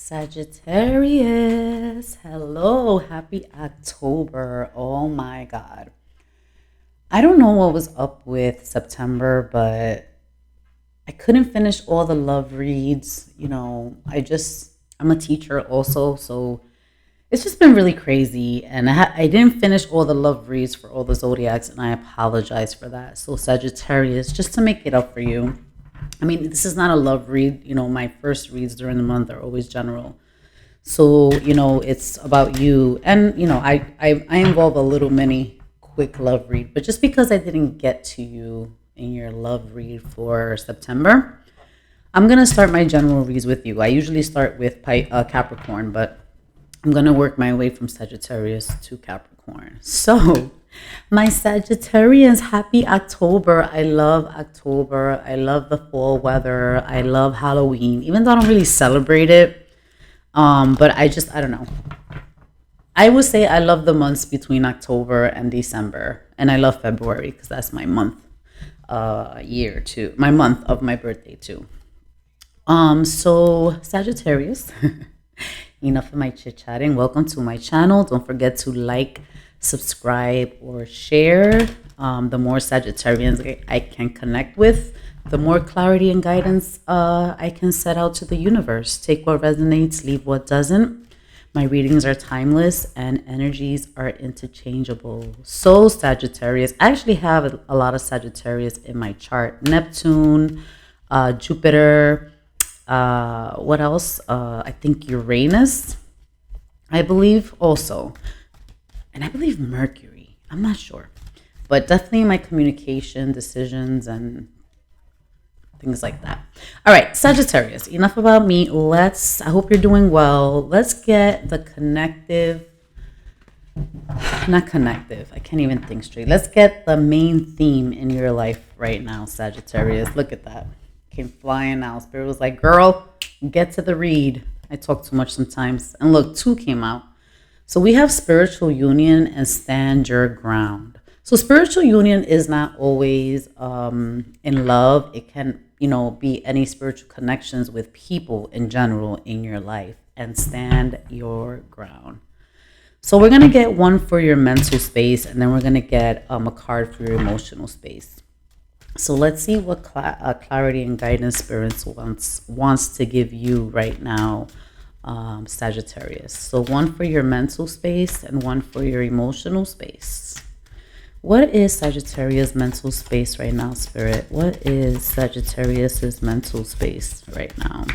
Sagittarius, hello, happy October. Oh my God. I don't know what was up with September, but I couldn't finish all the love reads. I'm a teacher also, so it's just been really crazy. And I didn't finish all the love reads for all the zodiacs, and I apologize for that. So, Sagittarius, just to make it up for you, I mean, this is not a love read. My first reads during the month are always general. So, it's about you. And, I involve a little mini quick love read. But just because I didn't get to you in your love read for September, I'm going to start my general reads with you. I usually start with Capricorn, but I'm going to work my way from Sagittarius to Capricorn. So, my Sagittarians, happy October. I love October. I love the fall weather. I love Halloween, even though I don't really celebrate it. But I don't know. I would say I love the months between October and December, and I love February because that's my month, year too, my month of my birthday too. So Sagittarius, enough of my chit chatting. Welcome to my channel. Don't forget to like, subscribe, or share. The more Sagittarians I can connect with, the more clarity and guidance I can set out to the universe. Take what resonates, leave what doesn't. My readings are timeless and energies are interchangeable. So, Sagittarius, I actually have a lot of Sagittarius in my chart. Neptune, Jupiter, what else? I think Uranus, I believe also. And I believe Mercury. I'm not sure. But definitely my communication, decisions, and things like that. All right, Sagittarius, enough about me. I hope you're doing well. Let's get the not connective. I can't even think straight. Let's get the main theme in your life right now, Sagittarius. Look at that. Came flying out. Spirit was like, girl, get to the read. I talk too much sometimes. And look, two came out. So we have spiritual union and stand your ground. So spiritual union is not always in love. It can, be any spiritual connections with people in general in your life, and stand your ground. So we're going to get one for your mental space, and then we're going to get a card for your emotional space. So let's see what clarity and guidance spirits wants to give you right now, Sagittarius. So one for your mental space and one for your emotional space. What is Sagittarius' mental space right now, Spirit? What is Sagittarius' mental space right now?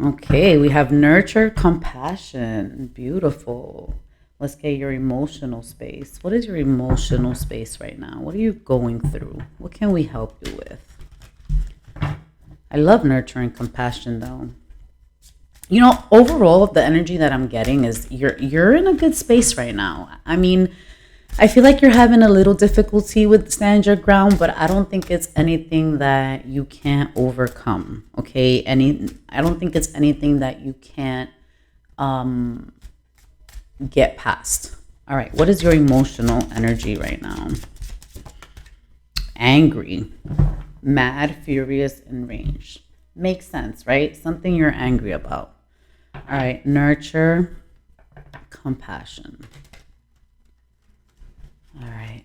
Okay, we have nurture, compassion. Beautiful. Let's get your emotional space. What is your emotional space right now? What are you going through? What can we help you with? I love nurture and compassion though. Overall, the energy that I'm getting is you're in a good space right now. I mean, I feel like you're having a little difficulty with stand your ground, but I don't think it's anything that you can't overcome. Okay, I don't think it's anything that you can't get past. All right, what is your emotional energy right now? Angry, mad, furious, and rage. Makes sense, right? Something you're angry about. All right, nurture, compassion. All right,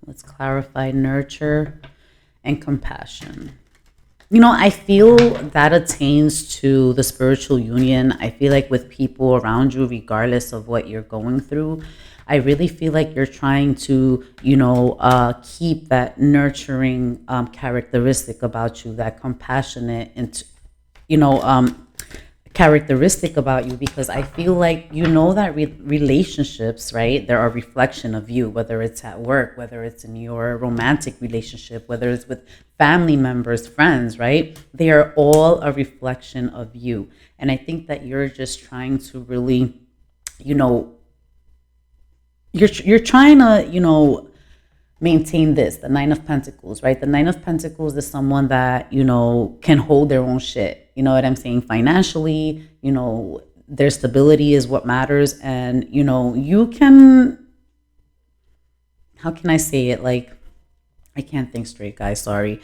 let's clarify nurture and compassion. I feel that attains to the spiritual union. I feel like with people around you, regardless of what you're going through, I really feel like you're trying to, keep that nurturing characteristic about you, that compassionate and, characteristic about you, because I feel like that relationships, right? There are a reflection of you, whether it's at work, whether it's in your romantic relationship, whether it's with family members, friends, right? They are all a reflection of you. And I think that you're just trying to really, you're trying to, maintain this, the Nine of Pentacles, right? The Nine of Pentacles is someone that, can hold their own shit. You know what I'm saying? Financially, their stability is what matters. And, you can, how can I say it? Like, I can't think straight, guys. Sorry.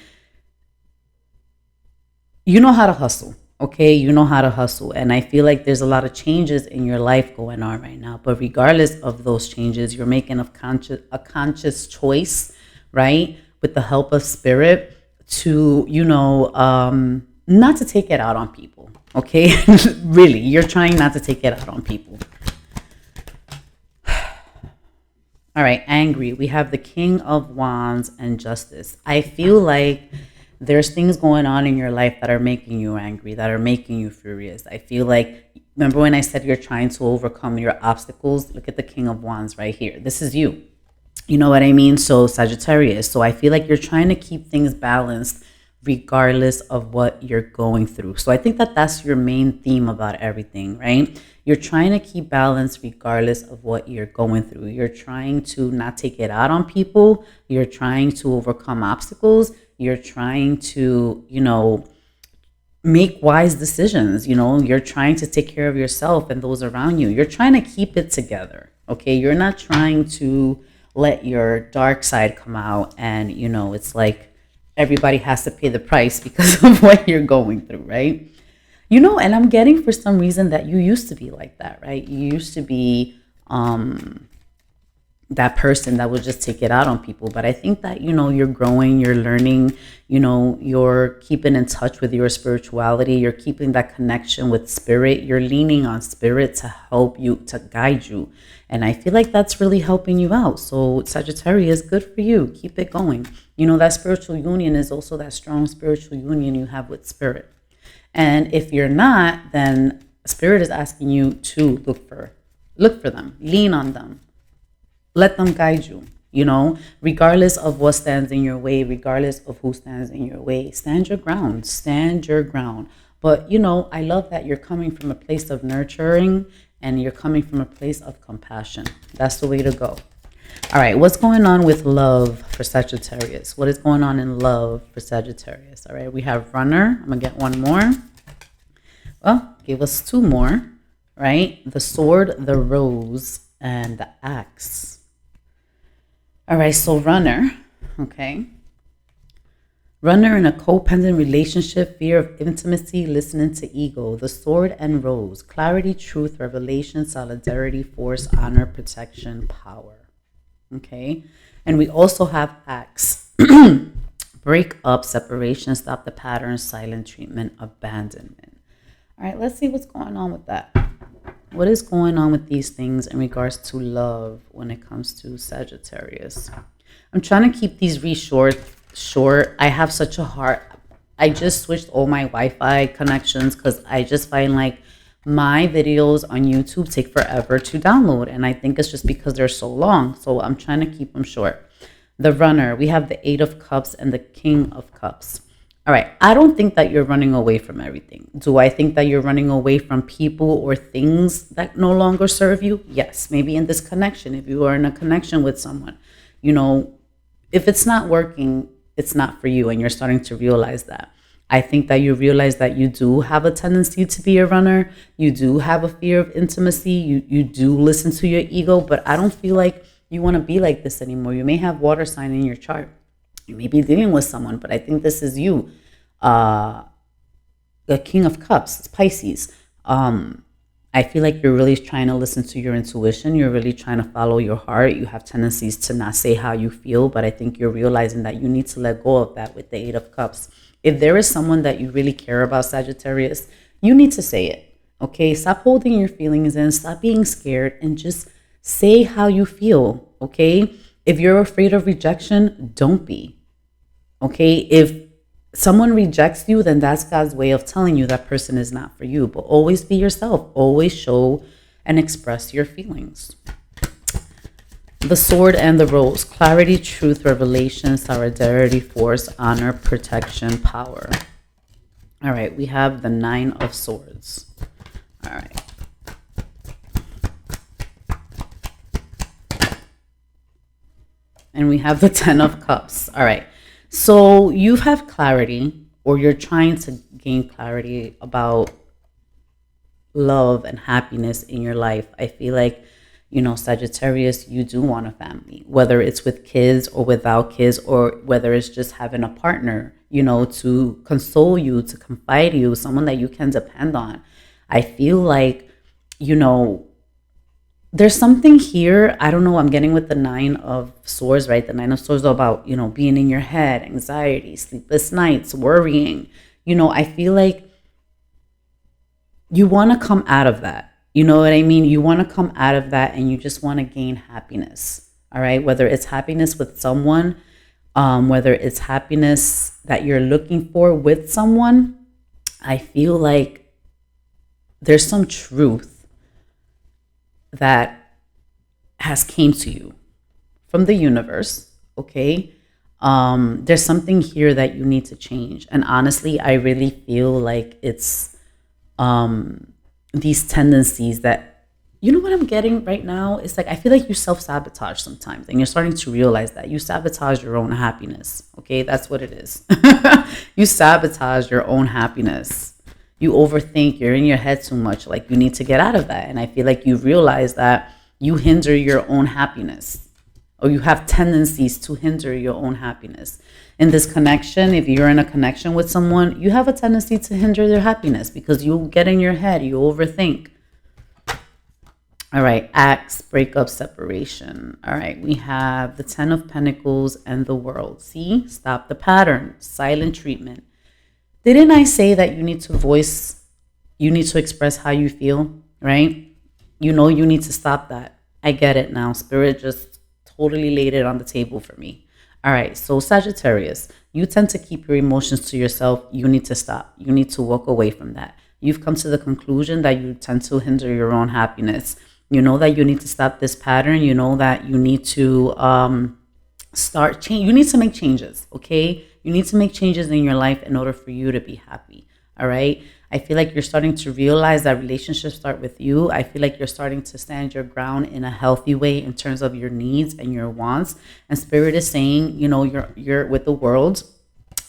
you know how to hustle. Okay, you know how to hustle, and I feel like there's a lot of changes in your life going on right now, but regardless of those changes, you're making a conscious choice, right, with the help of spirit, to not to take it out on people. Okay, really, you're trying not to take it out on people. All right, angry. We have the King of Wands and Justice. I feel like there's things going on in your life that are making you angry, that are making you furious. I feel like, remember when I said you're trying to overcome your obstacles? Look at the King of Wands right here. This is you. You know what I mean? So, Sagittarius. So, I feel like you're trying to keep things balanced regardless of what you're going through. So, I think that that's your main theme about everything, right? You're trying to keep balance regardless of what you're going through. You're trying to not take it out on people. You're trying to overcome obstacles. You're trying to, make wise decisions. You're trying to take care of yourself and those around you. You're trying to keep it together. Okay. You're not trying to let your dark side come out, and it's like everybody has to pay the price because of what you're going through, right? And I'm getting, for some reason, that you used to be like that, right? You used to be that person that would just take it out on people. But I think that, you're growing, you're learning, you're keeping in touch with your spirituality, you're keeping that connection with spirit, you're leaning on spirit to help you, to guide you. And I feel like that's really helping you out. So, Sagittarius, good for you. Keep it going. That spiritual union is also that strong spiritual union you have with spirit. And if you're not, then spirit is asking you to look for them, lean on them, let them guide you, regardless of what stands in your way, regardless of who stands in your way. Stand your ground, stand your ground. But, I love that you're coming from a place of nurturing and you're coming from a place of compassion. That's the way to go. All right, what's going on with love for Sagittarius? What is going on in love for Sagittarius? All right, we have runner. I'm going to get one more. Well, give us two more, right? The sword, the rose, and the axe. All right, so runner, okay. Runner in a codependent relationship, fear of intimacy, listening to ego. The sword and rose, clarity, truth, revelation, solidarity, force, honor, protection, power. Okay, and we also have axe. Break up, separation, stop the pattern, silent treatment, abandonment. All right, let's see what's going on with that. What is going on with these things in regards to love when it comes to Sagittarius? I'm trying to keep these short. I have such a hard. I just switched all my Wi-Fi connections because I just find like my videos on YouTube take forever to download. And I think it's just because they're so long. So I'm trying to keep them short. The runner, we have the 8 of Cups and the King of Cups. All right. I don't think that you're running away from everything. Do I think that you're running away from people or things that no longer serve you? Yes. Maybe in this connection, if you are in a connection with someone, if it's not working, it's not for you. And you're starting to realize that. I think that you realize that you do have a tendency to be a runner. You do have a fear of intimacy. You do listen to your ego, but I don't feel like you want to be like this anymore. You may have water sign in your chart. You may be dealing with someone, but I think this is you. The King of Cups, it's Pisces. I feel like you're really trying to listen to your intuition. You're really trying to follow your heart. You have tendencies to not say how you feel, but I think you're realizing that you need to let go of that with the 8 of Cups. If there is someone that you really care about, Sagittarius, you need to say it. Okay, stop holding your feelings in, stop being scared, and just say how you feel. Okay, if you're afraid of rejection, don't be. Okay, if someone rejects you, then that's God's way of telling you that person is not for you. But always be yourself. Always show and express your feelings. The sword and the rose, clarity, truth, revelation, solidarity, force, honor, protection, power. All right, we have the 9 of swords. All right. And we have the 10 of cups. All right. So you have clarity, or you're trying to gain clarity about love and happiness in your life. I feel like, Sagittarius, you do want a family, whether it's with kids or without kids, or whether it's just having a partner. to console you, to confide you, someone that you can depend on. I feel like, you know, there's something here. I don't know. I'm getting with the Nine of Swords, right? The Nine of Swords about, being in your head, anxiety, sleepless nights, worrying. I feel like you want to come out of that. You know what I mean? You want to come out of that and you just want to gain happiness. All right. Whether it's happiness with someone, whether it's happiness that you're looking for with someone, I feel like there's some truth that has came to you from the universe. Okay. There's something here that you need to change. And honestly, I really feel like it's these tendencies that, what I'm getting right now? It's like I feel like you self-sabotage sometimes, and you're starting to realize that you sabotage your own happiness. Okay, that's what it is. You sabotage your own happiness. You overthink, you're in your head too much, like you need to get out of that. And I feel like you realize that you hinder your own happiness, or you have tendencies to hinder your own happiness. In this connection, if you're in a connection with someone, you have a tendency to hinder their happiness because you get in your head, you overthink. All right, acts, breakup, separation. All right, we have the Ten of Pentacles and the World. See, stop the pattern, silent treatment. Didn't I say that you need to express how you feel, right? You need to stop that. I get it now. Spirit just totally laid it on the table for me. All right, so Sagittarius, you tend to keep your emotions to yourself. You need to stop. You need to walk away from that. You've come to the conclusion that you tend to hinder your own happiness. You know that you need to stop this pattern. You know that you need to start change. You need to make changes, okay? You need to make changes in your life in order for you to be happy, all right? I feel like you're starting to realize that relationships start with you. I feel like you're starting to stand your ground in a healthy way in terms of your needs and your wants. And Spirit is saying, you're with the World.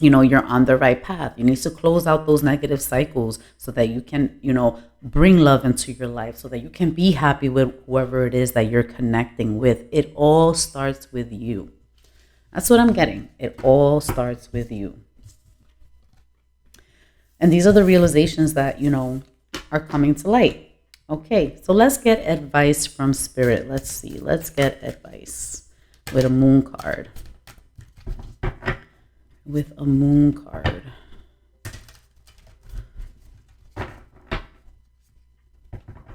You're on the right path. You need to close out those negative cycles so that you can, bring love into your life, so that you can be happy with whoever it is that you're connecting with. It all starts with you. That's what I'm getting. It all starts with you. And these are the realizations that, are coming to light. Okay, so let's get advice from Spirit. Let's see. Let's get advice with a Moon card. With a Moon card.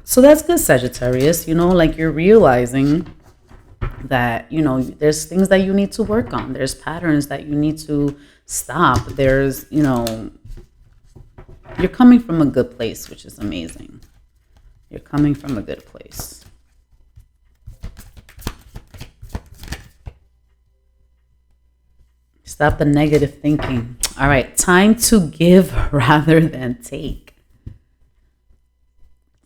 So that's good, Sagittarius. Like you're realizing that, there's things that you need to work on. There's patterns that you need to stop. There's, you're coming from a good place, which is amazing. You're coming from a good place. Stop the negative thinking. All right, time to give rather than take.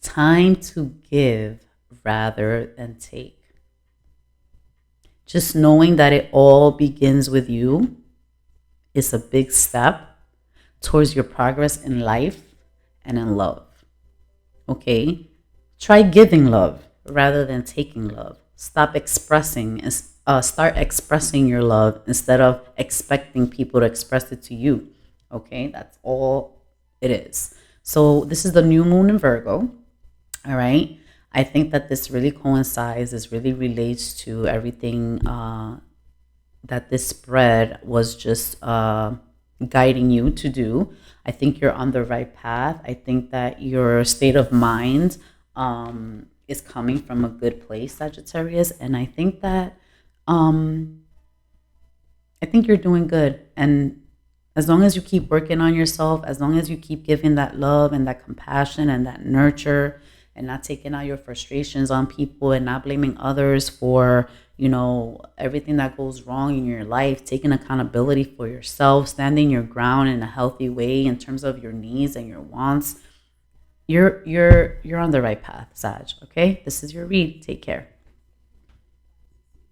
Time to give rather than take. Just knowing that it all begins with you is a big step towards your progress in life and in love. Okay? Try giving love rather than taking love. Stop expressing and start expressing your love instead of expecting people to express it to you. Okay? That's all it is. So this is the new moon in Virgo. All right? I think that this really coincides, this really relates to everything that this spread was just guiding you to do. I think you're on the right path. I think that your state of mind is coming from a good place, Sagittarius. And I think that you're doing good. And as long as you keep working on yourself, as long as you keep giving that love and that compassion and that nurture, and not taking out your frustrations on people and not blaming others for, everything that goes wrong in your life, taking accountability for yourself, standing your ground in a healthy way in terms of your needs and your wants, you're on the right path, Sag. Okay? This is your read. Take care.